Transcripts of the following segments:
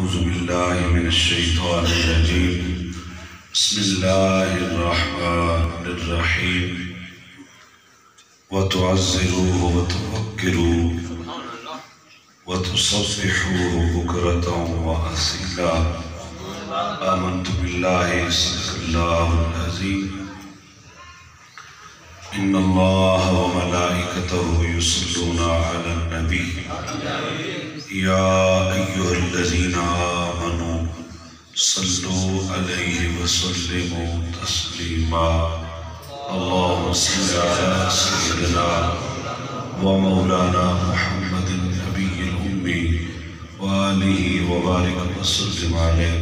أعوذ بالله من الشيطان الرجيم بسم الله الرحمن الرحيم وتعزروه وتوكروه وتصبحوه بكرة وأصيلا آمنت بالله صدق الله العظيم إن الله وملائكته يصلون على النبي يا أيها الذين آمنوا صلوا عليه وسلموا تسليما اللهم صل على سيدنا ومولانا محمد النبي الأمي وآله وبارك وسلم عليه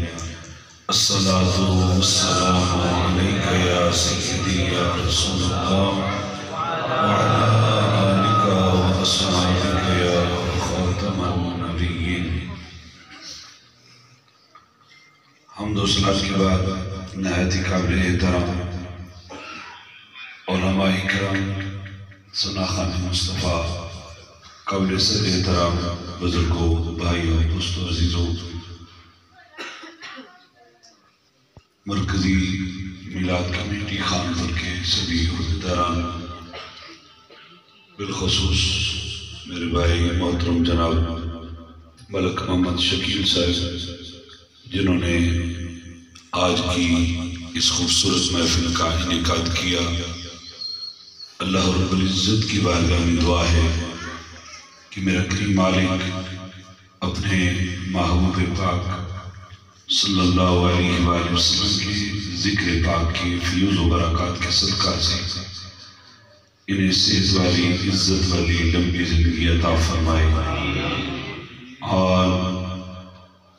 الصلاة والسلام عليك يا سيدي يا رسول الله وعلى آلك وأصحابك يا خاتم النبيين. حمد و صلاة کے بعد نہایت قابل احترام علماء کرام، سناخان مصطفیٰ، قابل صد احترام بزرگوں، بھائیوں، دوستوں، عزیزوں، مرکزی میلاد کمیٹی خانپور کے سبھی عہدیداران، بالخصوص میرے بھائی محترم جناب ملک محمد شکیل صاحب، جنہوں نے آج کی اس خوبصورت محفل کا انعقاد کیا. اللہ رب العزت کی بارگاہ میں دعا ہے کہ میرا کریم مالک اپنے محبوب پاک صلی اللہ علیہ وآلہ وسلم کی ذکر پاک کی فیوز و برکات کے صدقہ سے انہیں صحت والی، عزت والی، لمبی زندگی عطا فرمائے اور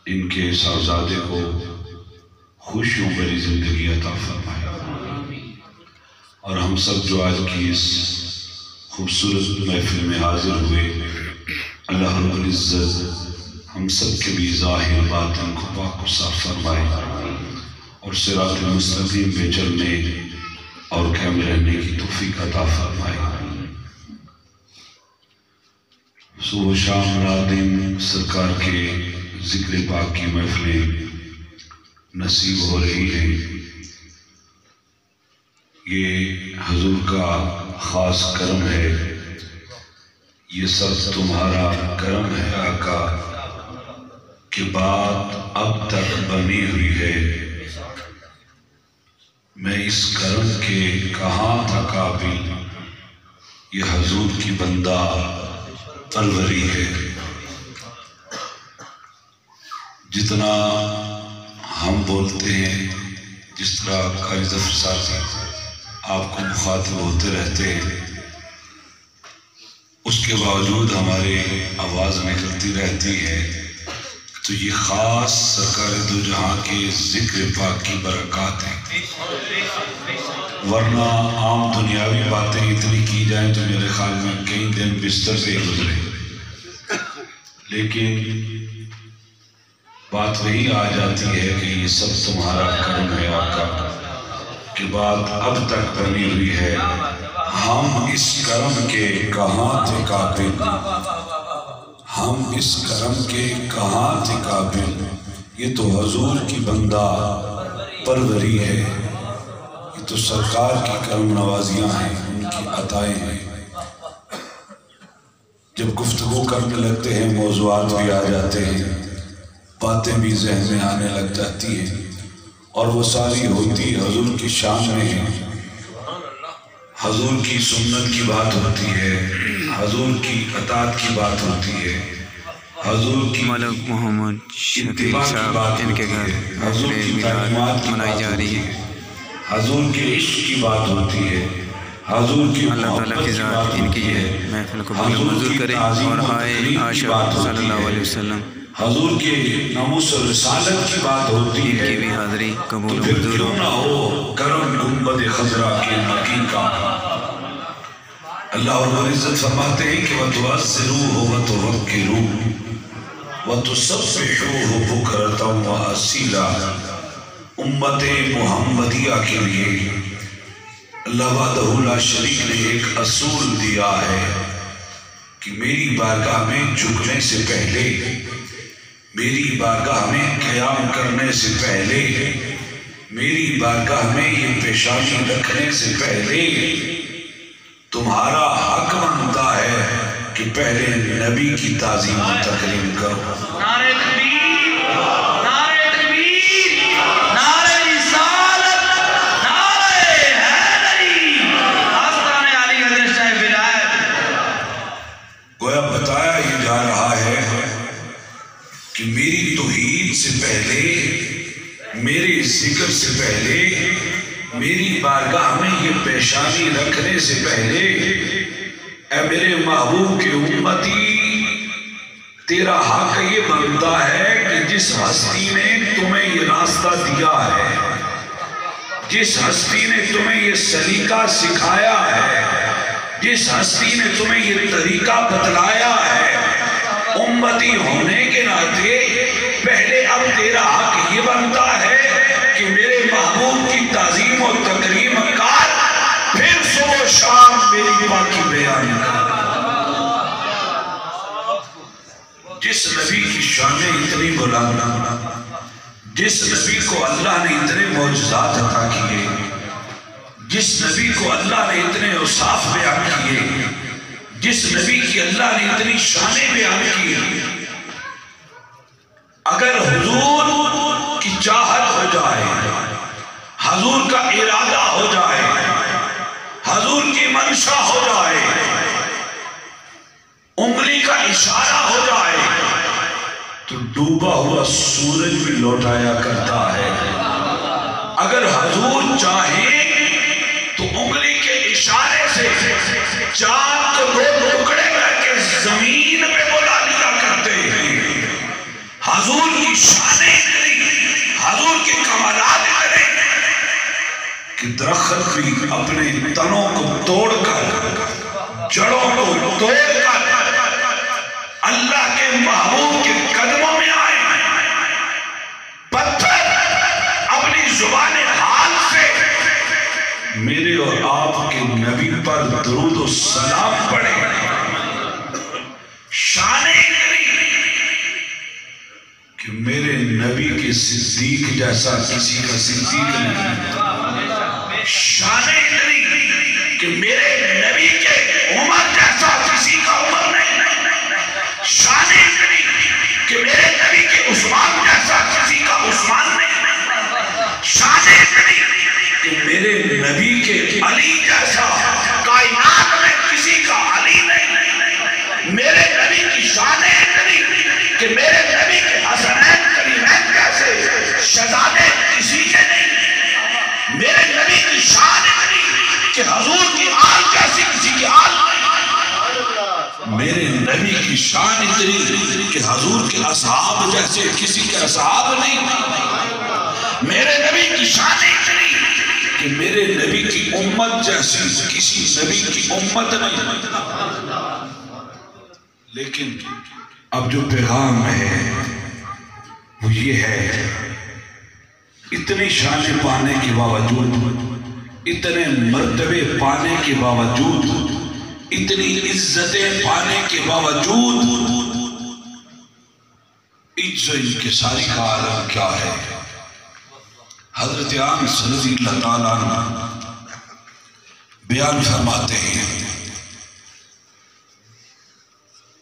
ان کے صاحبزادے کو خوشیوں بھری زندگی عطا فرمائے. اور ہم سب جو آج کی اس خوبصورت محفل میں حاضر ہوئے، اللہ رب العزت ہم سب کے بھی ظاہر باطن کو پاک و صاف فرمائے اور صراط مستقیم پہ چلنے اور قائم رہنے کی توفیق عطا فرمائے. صبح و شام رات دن سرکار کے ذکر پاک کی محفلیں نصیب ہو رہی ہیں. یہ حضور کا خاص کرم ہے، یہ سب تمہارا کرم ہے آقا کہ بات اب تک بنی ہوئی ہے. میں اس کرم کے کہاں تھا قابل، یہ حضور کی بندہ پروری ہے. جتنا ہم بولتے ہیں، جس طرح قاری ظفر صاحب آپ کو مخاطب ہوتے رہتے ہیں، اس کے باوجود ہمارے آواز نکلتی رہتی ہے، تو یہ خاص سرکار دو جہاں کے ذکر پاک کی برکات ہیں. ورنہ عام دنیاوی باتیں اتنی کی جائیں تو میرے خیال میں کئی دن بستر سے گزرے، لیکن بات وہی آ جاتی ہے کہ یہ سب تمہارا کرم ہے آقا کہ بات اب تک بنی ہوئی ہے. ہم اس کرم کے کہاں تھے قابل، ہم اس کرم کے کہاں تھے قابل، یہ تو حضور کی بندہ پروری ہے. یہ تو سرکار کی کرم نوازیاں ہیں، ان کی عطائیں ہیں. جب گفتگو کرنے لگتے ہیں موضوعات بھی آ جاتے ہیں، باتیں بھی ذہن میں آنے لگ جاتی ہیں، اور وہ ساری ہوتی حضور کی شان میں ہیں. حضور کی سنت کی بات ہوتی ہے، حضور کی اطاعت کی بات ہوتی ہے، حضور کی ملک محمد شکیل صاحب ان کے گھر محفل میلاد منائی جا رہی ہے. حضور کے عشق کی بات ہوتی ہے، حضور کی اللہ تعالیٰ کی ذات ان کی یہ محفل کو منظور کرے اور آئے عاشق صلی اللہ علیہ وسلم حضور کے ناموس و رسالت کی بات ہوتی ہے. ان کی بھی حاضری قبول و پھر منظور کیوں نہ ہو کرم گنبد خضرا کے مکی کا. اللہ رب العزت فرماتے ہیں کہ وَتُعَزِّرُوهُ وَتُوَقِّرُوهُ وَتُسَبِّحُوهُ بُكْرَةً وَأَصِيلًا. امت محمدیہ کے لیے اللہ وحدہ لا شریک نے ایک اصول دیا ہے کہ میری بارگاہ میں جھکنے سے پہلے میری بارگاہ میں قیام کرنے سے پہلے، میری بارگاہ میں یہ پیشانی رکھنے سے پہلے تمہارا حق بنتا ہے کہ پہلے نبی کی تعظیم و تکریم کرو۔ نعرہ تکبیر، نعرہ تکبیر، نعرہ رسالت، نعرہ حیدری، آستان علی حضرت شاہ ولایت۔ گویا بتایا یہ جا رہا ہے کہ میری توحید سے پہلے، میرے ذکر سے پہلے، میری بارگاہ میں یہ پیشانی رکھنے سے پہلے، اے میرے محبوب کے امتی، تیرا حق یہ بنتا ہے کہ جس ہستی نے تمہیں یہ راستہ دیا ہے، جس ہستی نے تمہیں یہ سلیقہ سکھایا ہے، جس ہستی نے تمہیں یہ طریقہ بتلایا ہے، امتی ہونے کے ناطے پہلے اب تیرا حق یہ بنتا ہے کہ میرے محبوب کی تعظیم و تکریم کر، پھر صبح و شام میری پاکی بیان کر۔ جس نبی کی شانیں اتنی بلند، جس نبی کو اللہ نے اتنے معجزات عطا کیے، جس نبی کو اللہ نے اتنے اوصاف بیان کیے، جس نبی کی اللہ نے اتنی شانیں بیان کی، اگر حضور کی چاہت ہو جائے، حضور کا ارادہ ہو جائے، حضور کی منشا ہو جائے، انگلی کا اشارہ ہو جائے، تو ڈوبا ہوا سورج بھی لوٹایا کرتا ہے۔ اگر حضور چاہیں تو انگلی کے اشارے سے چاند کو دو ٹکڑے کر کے زمین پہ بلا لیا کرتے ہیں۔ حضور کی شانیں اتنی، حضور کے کمالات اتنے کہ درخت بھی اپنے تنوں کو توڑ کر، جڑوں کو توڑ کر اللہ کے محبوب کے قدموں میں آئے۔ پتھر اپنی زبان حال سے میرے اور آپ کے نبی پر درود و سلام پڑھے۔ شانیں اتنی کہ میرے نبی کے صدیق جیسا کسی کا صدیق نہیں، شانیں اتنی کہ میرے نبی کے عمر جیسا کسی کا عمر نہیں، شانیں اتنی کہ میرے نبی کے عثمان جیسا کسی کا عثمان نہیں، شانیں اتنی کہ میرے نبی کے علی جیسا کائنات میں کسی کا علی نہیں، میرے نبی کی شانیں اتنی کہ میرے نبی کے حسنین کریمین جیسے شہزادے کسی کے نہیں، میرے نبی کی شان اتنی کہ حضور کی آل جیسی کسی کی آل نہیں، میرے نبی کی شان اتنی کہ حضور کے اصحاب جیسے کسی کے اصحاب نہیں، میرے نبی کی شان اتنی کہ میرے نبی کی امت جیسی کسی نبی کی امت نہیں۔ لیکن اب جو پیغام ہے وہ یہ ہے، اتنی شانیں پانے کے باوجود، اتنے مرتبے پانے کے باوجود، اتنی عزتیں پانے کے باوجود، عز و انکساری کا عالم کیا ہے؟ حضرت عام صلی اللہ تعالیٰ عنہ بیان فرماتے ہیں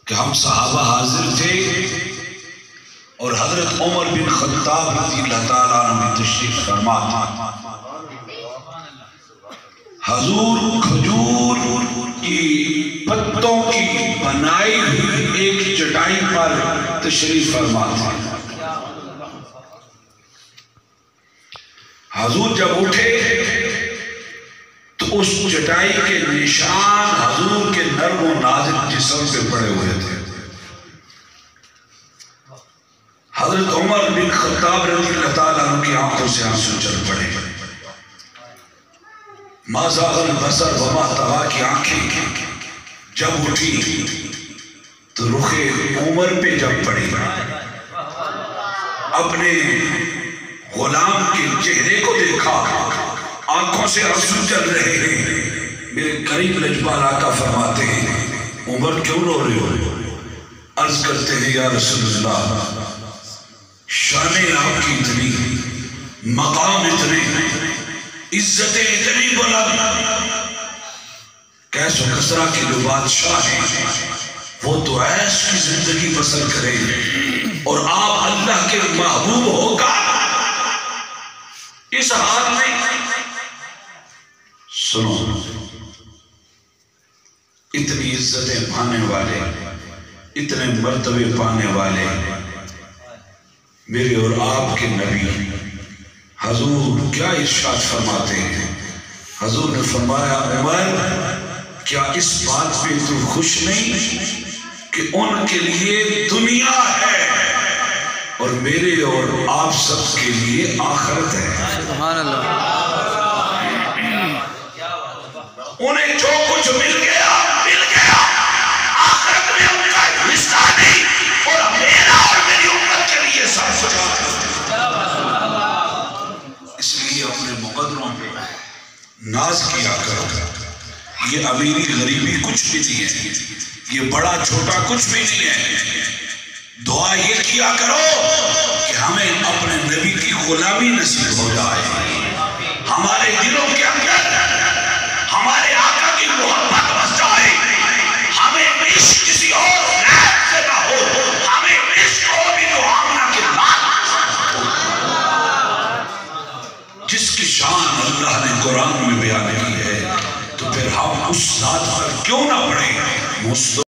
کہ ہم صحابہ حاضر تھے اور حضرت عمر بن خطاب رضی اللہ تعالیٰ عنہ میں تشریف فرما تھا۔ حضور کھجور کی پتوں کی بنائی ہوئی ایک چٹائی پر تشریف فرما تھا۔ حضور جب اٹھے تو اس چٹائی کے نشان حضور کے نرم و نازک جسم پہ پڑے ہوئے تھے۔ حضرت عمر بن خطاب رضی اللہ تعالیٰ عنہ کی آنکھوں سے آنسو چل پڑے۔ ما زاغ البصر وما طغى کی آنکھیں جب اٹھی تو رخ عمر پہ جب پڑی، اپنے غلام کے چہرے کو دیکھا، آنکھوں سے آنسو چل رہے ہیں۔ میرے قریب لجپال آقا فرماتے ہیں عمر کیوں رو رہے ہو؟ عرض کرتے ہیں یا رسول اللہ شانیں آپ کی اتنی، مقام اتنے، عزتیں اتنی بلند، کیس و کسرا کے جو بادشاہ ہیں وہ تو عیش کی زندگی بسر کریں اور آپ اللہ کے محبوب ہو کر اس حال میں سنو، اتنی عزتیں پانے والے، اتنے مرتبے پانے والے میرے اور آپ کے نبی حضور کیا ارشاد فرماتے ہیں؟ حضور نے فرمایا عمر کیا اس بات پہ تو خوش نہیں کہ ان کے لیے دنیا ہے اور میرے اور آپ سب کے لیے آخرت ہے؟ سبحان اللہ۔ انہیں جو کچھ مل گیا آخرت میں ان کا حصہ نہیں، اور میرا اور میری امت کے لیے سب کچھ آخرت ہے۔ اس لیے اپنے مقدروں پہ ناز کیا کرو، یہ امیری غریبی کچھ بھی نہیں ہے، یہ بڑا چھوٹا کچھ بھی نہیں ہے۔ دعا یہ کیا کرو کہ ہمیں اپنے نبی کی غلامی نصیب ہو جائے، ہمارے دلوں کے اندر ہمارے آقا کی محبت بس جائے، ہمیں عشق کسی اور غیر سے نہ ہو، ہمیں عشق ہو بھی تو آمنہ کے لال جس کی شان اللہ نے قرآن میں بیان کی ہے، تو پھر ہم اس ذات پر کیوں نہ پڑھیں؟